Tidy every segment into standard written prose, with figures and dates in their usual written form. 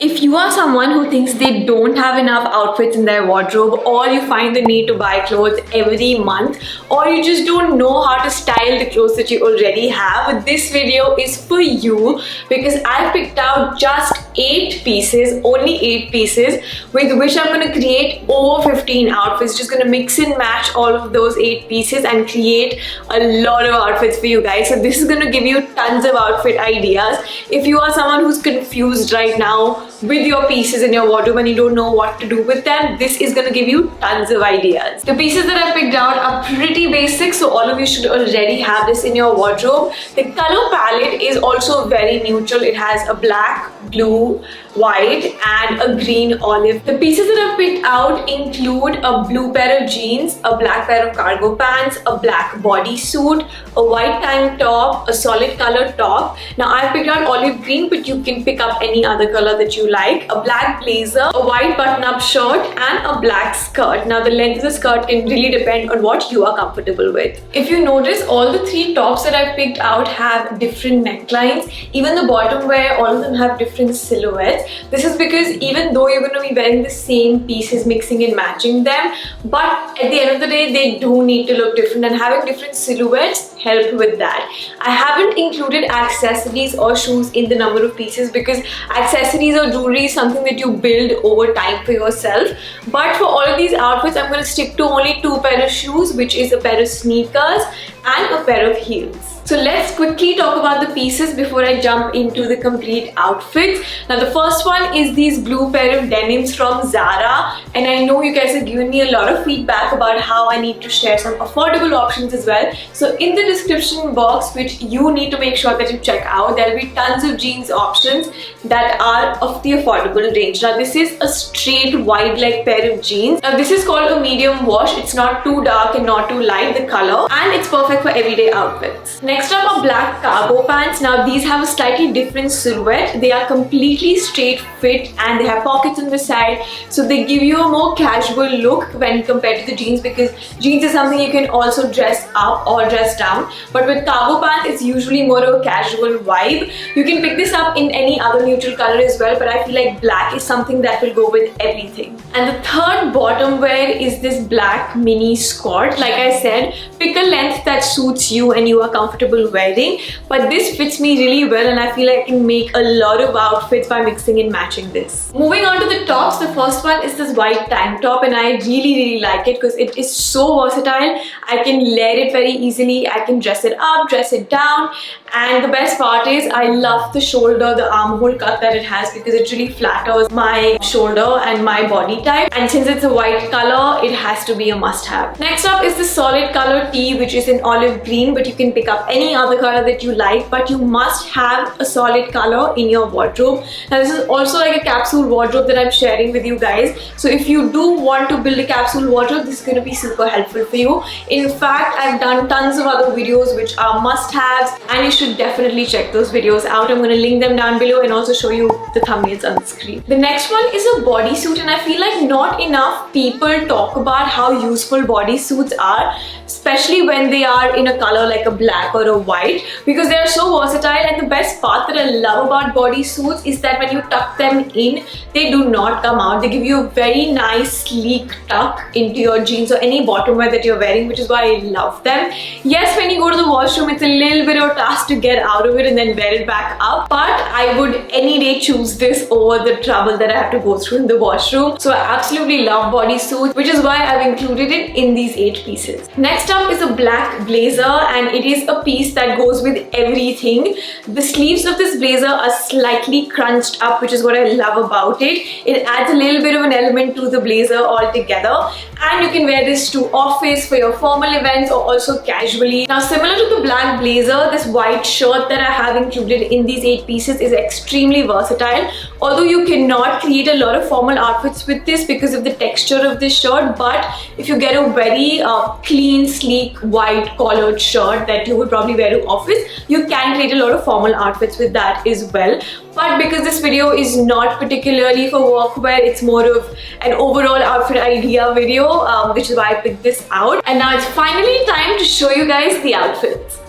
If you are someone who thinks they don't have enough outfits in their wardrobe, or you find the need to buy clothes every month, or you just don't know how to style the clothes that you already have, this video is for you because I picked out just 8 pieces, only 8 pieces, with which I'm going to create over 15 outfits. Just going to mix and match all of those 8 pieces and create a lot of outfits for you guys. So this is going to give you tons of outfit ideas. If you are someone who's confused right now with your pieces in your wardrobe and you don't know what to do with them, this is going to give you tons of ideas. The pieces that I picked out are pretty basic, so all of you should already have this in your wardrobe. The color palette is also very neutral. It has a black, blue, white and a green olive. The pieces that I've picked out include a blue pair of jeans, a black pair of cargo pants, a black bodysuit, a white tank top, a solid color top. Now I've picked out olive green, but you can pick up any other color that you like, a black blazer, a white button-up shirt and a black skirt. Now the length of the skirt can really depend on what you are comfortable with. If you notice, all the 3 tops that I've picked out have different necklines. Even the bottom wear, all of them have different silhouettes. This is because even though you're going to be wearing the same pieces, mixing and matching them, but at the end of the day they do need to look different, and having different silhouettes help with that. I haven't included accessories or shoes in the number of pieces because accessories or jewelry is something that you build over time for yourself. But for all of these outfits, I'm going to stick to only 2 pairs of shoes, which is a pair of sneakers and a pair of heels. So let's quickly talk about the pieces before I jump into the complete outfits. Now the first one is these blue pair of denims from Zara, and I know you guys have given me a lot of feedback about how I need to share some affordable options as well. So in the description box, which you need to make sure that you check out, there will be tons of jeans options that are of the affordable range. Now this is a straight wide leg pair of jeans. Now this is called a medium wash. It's not too dark and not too light, the color, and it's perfect for everyday outfits. Next up are black cargo pants. Now these have a slightly different silhouette. They are completely straight fit and they have pockets on the side, so they give you a more casual look when compared to the jeans, because jeans is something you can also dress up or dress down, but with cargo pants it's usually more of a casual vibe. You can pick this up in any other neutral color as well, but I feel like black is something that will go with everything. And the third bottom wear is this black mini skort. Like I said, pick a length that suits you and you are comfortable wearing, but this fits me really well and I feel like I can make a lot of outfits by mixing and matching this. Moving on to the tops, the first one is this white tank top, and I really like it because it is so versatile. I can layer it very easily, I can dress it up, dress it down, and the best part is I love the shoulder, the armhole cut that it has, because it really flatters my shoulder and my body type, and since it's a white color, it has to be a must-have. Next up is the solid color tee, which is in olive green, but you can pick up any other color that you like, but you must have a solid color in your wardrobe. Now this is also like a capsule wardrobe that I'm sharing with you guys, so if you do want to build a capsule wardrobe, this is going to be super helpful for you. In fact, I've done tons of other videos which are must-haves, and you should definitely check those videos out. I'm going to link them down below and also show you the thumbnails on the screen. The next one is a bodysuit, and I feel like not enough people talk about how useful bodysuits are, especially when they are in a color like a black or a white, because they are so versatile. And the best part that I love about bodysuits is that when you tuck them in, they do not come out. They give you a very nice sleek tuck into your jeans or any bottom wear that you're wearing, which is why I love them. Yes, when you go to the washroom, it's a little bit of a task to get out of it and then wear it back up, but I would any day choose this over the trouble that I have to go through in the washroom. So I absolutely love bodysuits, which is why I've included it in these 8 pieces. Next up is a black blazer, and it is a piece that goes with everything. The sleeves of this blazer are slightly crunched up, which is what I love about it. It adds a little bit of an element to the blazer altogether, and you can wear this to office, for your formal events, or also casually. Now similar to the black blazer, this white shirt that I have included in these 8 pieces is extremely versatile. Although you cannot create a lot of formal outfits with this because of the texture of this shirt, but if you get a very clean, sleek, white collared shirt that you would probably wear to office, you can create a lot of formal outfits with that as well. But because this video is not particularly for workwear, it's more of an overall outfit idea video, which is why I picked this out. And now it's finally time to show you guys the outfits.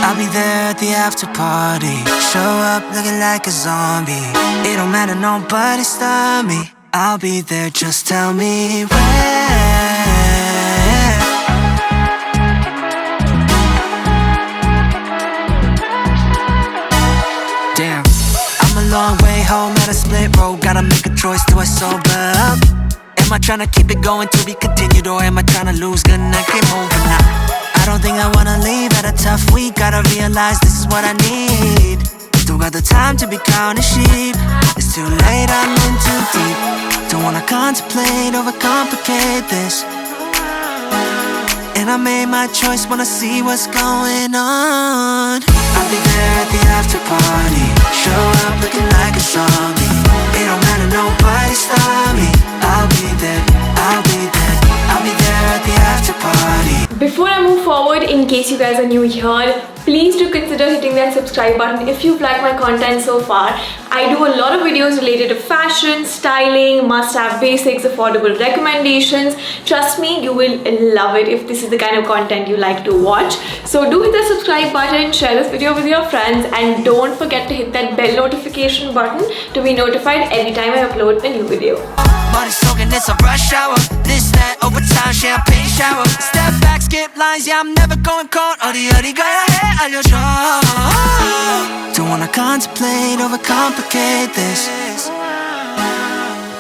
I'll be there at the after party. Show up looking like a zombie. It don't matter, nobody stop me. I'll be there, just tell me where. Damn, I'm a long way home at a split road. Gotta make a choice, do I sober up? Am I tryna keep it going to be continued, or am I tryna lose? Good night, game over now. I don't think I wanna leave at a tough week. Gotta realize this is what I need. Don't got the time to be counting sheep. It's too late, I'm in too deep. Don't wanna contemplate, overcomplicate this. And I made my choice, wanna see what's going on. I'll be there at the after party. Show up looking like a zombie. It don't matter, nobody stop me. I'll be there, I'll be there, I'll be there at the after party. Before I move forward, in case you guys are new here, please do consider hitting that subscribe button if you've liked my content so far. I do a lot of videos related to fashion, styling, must-have basics, affordable recommendations. Trust me, you will love it if this is the kind of content you like to watch. So do hit the subscribe button, share this video with your friends, and don't forget to hit that bell notification button to be notified every time I upload a new video. Money soaking, it's a rush hour. This, that, overtime, champagne shower. Step back, skip lines, yeah, I'm never going cold. 어디 가야 해, 알려줘. Don't wanna contemplate, overcomplicate this.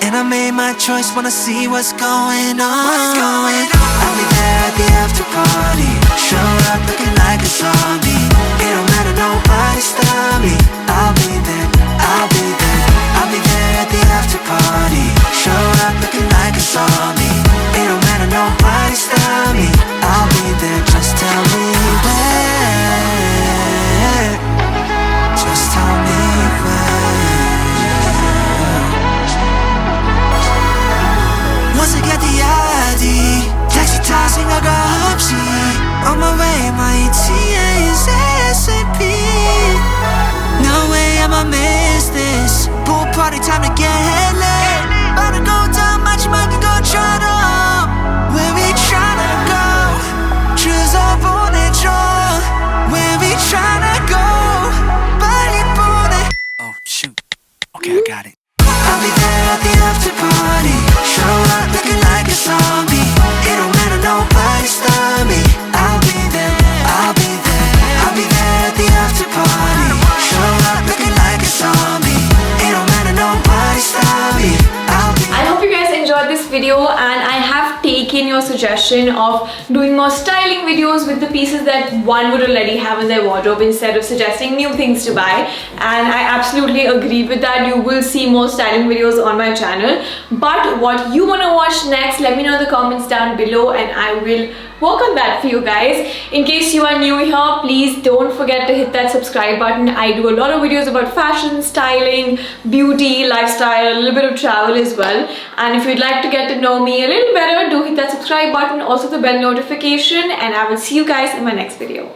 And I made my choice, wanna see what's going on. I'll be there at the after party. Show up looking like a zombie. It don't matter, nobody stop me. I'll be there, I'll be there, I'll be there at the after party. Show up looking like a zombie. It don't matter, nobody stop me. I'll be there, just tell me where. Just tell me where. Once I get the ID, taxi 타서 생각 없이 on my way, my ETA is ASAP. No way I'ma miss this. Pool party, time to get headlit. About to go down, 마지막에 것처럼. Where we tryna go? 주소 보내줘. Where we tryna go? 빨리 보내. Oh shoot. Okay, I got it. I'll be there at the after party. Show up looking like a zombie. It don't matter, nobody stop me. I'll be there, I'll be there, I'll be there at the after party. Show up looking like a zombie. It don't matter, nobody stop me. I hope you guys enjoyed this video, and I have taken your suggestion of doing more styling videos with the pieces that one would already have in their wardrobe instead of suggesting new things to buy, and I absolutely agree with that. You will see more styling videos on my channel, but what you want to watch next, let me know in the comments down below and I will work on that for you guys. In case you are new here, please don't forget to hit that subscribe button. I do a lot of videos about fashion, styling, beauty, lifestyle, a little bit of travel as well. And if you'd like to get to know me a little better, do hit that subscribe button, also the bell notification, and I will see you guys in my next video.